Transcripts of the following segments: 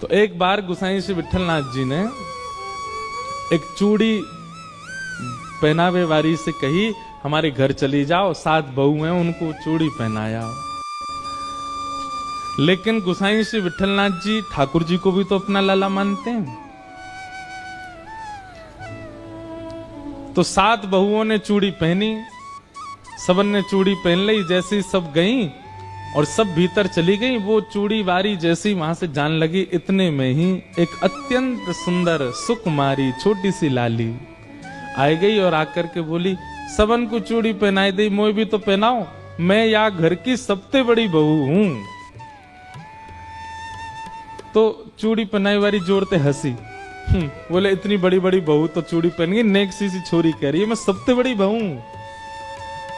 तो एक बार गोसाई श्री विठलनाथ जी ने एक चूड़ी पहनावे वाली से कही, हमारे घर चली जाओ, 7 बहू हैं, उनको चूड़ी पहनाया। लेकिन गोसाई श्री विठलनाथ जी ठाकुर जी को भी तो अपना लाला मानते हैं। तो 7 बहुओं ने चूड़ी पहनी, सबन ने चूड़ी पहन ली। जैसी सब गईं और सब भीतर चली गई, वो चूड़ी वारी जैसी वहां से जान लगी, इतने में ही एक अत्यंत सुंदर सुकुमारी छोटी सी लाली आई गई और आकर के बोली, सबन को चूड़ी पहनाई दी, मोए भी तो पहनाओ, मैं या घर की सबसे बड़ी बहू हूं। तो चूड़ी पहनाई वाली जोड़ते हंसी, बोले इतनी बड़ी बड़ी बहू तो चूड़ी पहन गई, नेक सी छोरी कह रही है मैं सबसे बड़ी बहू हूं।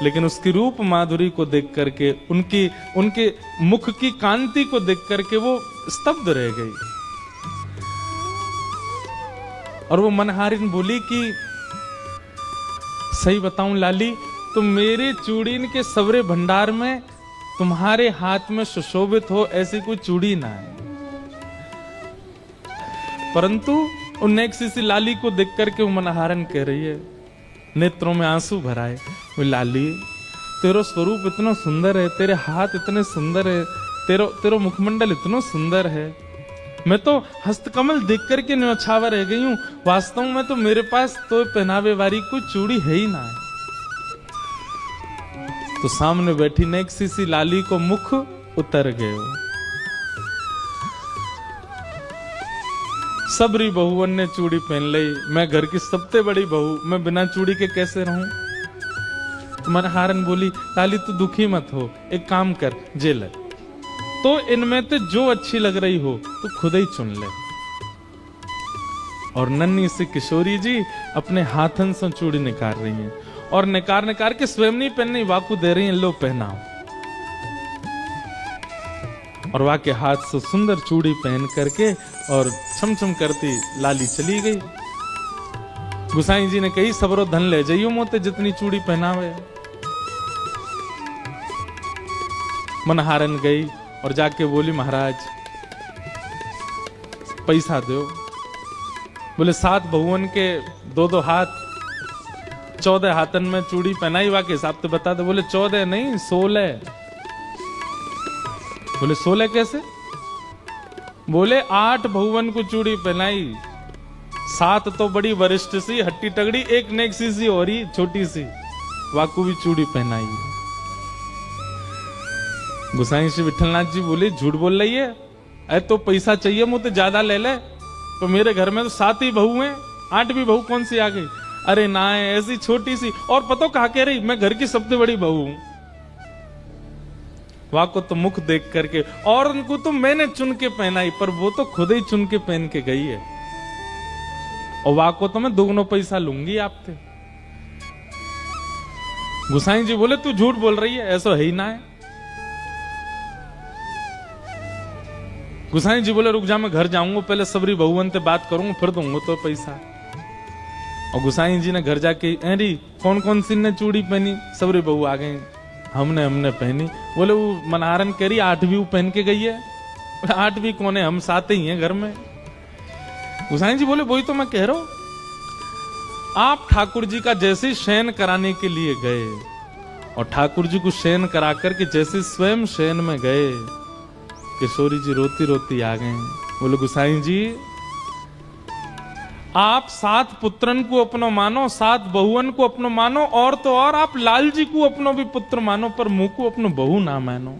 लेकिन उसकी रूप माधुरी को देख करके, उनके मुख की कांति को देख करके वो स्तब्ध रह गई। और वो मनहारिन बोली कि सही बताऊं लाली, तो मेरे चूड़ीन के सवरे भंडार में तुम्हारे हाथ में सुशोभित हो ऐसी कोई चूड़ी ना है। परंतु उन नेक सी लाली को देख करके वो मनहारन कह रही है, नेत्रों में आंसू भराए, वो लाली तेरो स्वरूप इतना सुंदर है, तेरे हाथ इतने सुंदर है, तेरो मुखमंडल इतना सुंदर है, मैं तो हस्तकमल देख करके न्योछावा रह गई हूं। वास्तव में तो मेरे पास तो पहनावे वाली कोई चूड़ी है ही ना है। तो सामने बैठी नेक सी लाली को मुख उतर गए। सबरी बहुवन ने चूड़ी पहन ली, मैं घर की सबसे बड़ी बहू, मैं बिना चूड़ी के कैसे रहूं। तो मनहारन बोली, लाली तू दुखी मत हो, एक काम कर, जेल तो इनमें तो जो अच्छी लग रही हो तू खुद ही चुन ले। और नन्ही सी किशोरी जी अपने हाथन से चूड़ी निकाल रही हैं और निकाल के स्वयं नहीं पहननी, वाकू दे रही हैं, लो पहनाओ। और वाह के हाथ से सुंदर चूड़ी पहन करके और छमछम करती लाली चली गई। गुसाई जी ने कही, सबरो धन ले जाइयो मोते जितनी चूड़ी पहनावे। मनहारन गई और जाके बोली, महाराज पैसा दो। बोले 7 बहुवन के 2-2 हाथ, 14 हाथन में चूड़ी पहनाई, वाके हिसाब से बता दो। बोले 14 नहीं 16। बोले 16 कैसे? बोले 8 बहुवन को चूड़ी पहनाई, 7 तो बड़ी वरिष्ठ सी हट्टी तगड़ी, एक नेक सी और ही छोटी सी, वाकू भी चूड़ी पहनाई। गोसाई श्री विठलनाथ जी बोले, झूठ बोल रही है, अरे तो पैसा चाहिए मुझे ज्यादा ले ले, तो मेरे घर में तो 7 ही बहू हैं, 8वीं बहू कौन सी आ गई? अरे ना है, ऐसी छोटी सी, और पता कहा कह रही मैं घर की सबसे बड़ी बहू हूं। वहां को तो मुख देख करके, और उनको तो मैंने चुन के पहनाई, पर वो तो खुद ही चुन के पहन के गई है, और वहां को तो मैं दोगुना पैसा लूंगी आपसे। गोसाई जी बोले, तू झूठ बोल रही है, ऐसा है ही ना है। गोसाई जी बोले, रुक जा, मैं घर जाऊंगा, पहले सबरी बहुवन से बात करूंगा, फिर दूंगा तो पैसा। और गोसाई जी ने घर जाके, अरे कौन कौन सी ने चूड़ी पहनी? सबरी बहू आ गई, हमने पहनी। बोले वो मनहारन कह रही 8वीं पहन के गई है। 8वीं कौन है, हम 7 ही हैं घर में। गोसाई जी बोले, वही तो मैं कह रहा हूं, आप ठाकुर जी का जैसे शयन कराने के लिए गए और ठाकुर जी को शयन करा करके जैसे स्वयं शयन में गए, किशोरी जी रोती रोती आ गए। बोले, गोसाई जी आप 7 पुत्रन को अपनो मानो, 7 बहुवन को अपनो मानो, और तो और आप लाल जी को अपनो भी पुत्र मानो, पर मुंह को अपनो बहू ना मानो।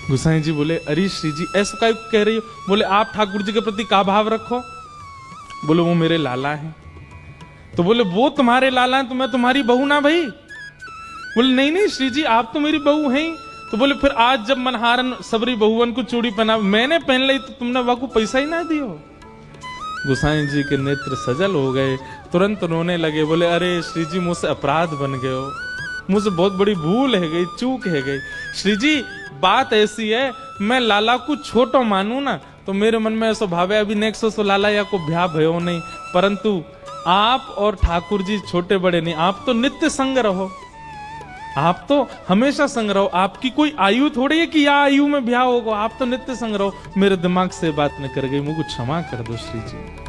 गोसाई जी बोले, अरे श्री जी ऐसा क्या कह रही हो? बोले, आप ठाकुर जी के प्रति का भाव रखो? बोले, वो मेरे लाला हैं। तो बोले, वो तुम्हारे लाला हैं तो मैं तुम्हारी बहू ना भाई? बोले, नहीं नहीं श्री जी, आप तो मेरी बहू हैं। तो बोले, फिर आज जब मनहारन सबरी बहुवन को चूड़ी पहना, मैंने पहन ली, तो तुमने वहां को पैसा ही ना दियो। गोसाई जी के नेत्र सजल हो गए, तुरंत रोने लगे। बोले, अरे श्री जी मुझसे अपराध बन गए हो, मुझसे बहुत बड़ी भूल है गई, चूक है गई। श्री जी बात ऐसी है, मैं लाला को छोटो मानू ना, तो मेरे मन में ऐसा भाव है, अभी नेक्स्ट सो लाला या को ब्याह भयो नहीं, परंतु आप और ठाकुर जी छोटे बड़े नहीं, आप तो नित्य संग रहो। आप तो हमेशा संग रहो, आपकी कोई आयु थोड़ी है कि या आयु में ब्याह होगा, आप तो नित्य संग रहो। मेरे दिमाग से बात न कर गई, मुझे क्षमा कर दो श्री जी।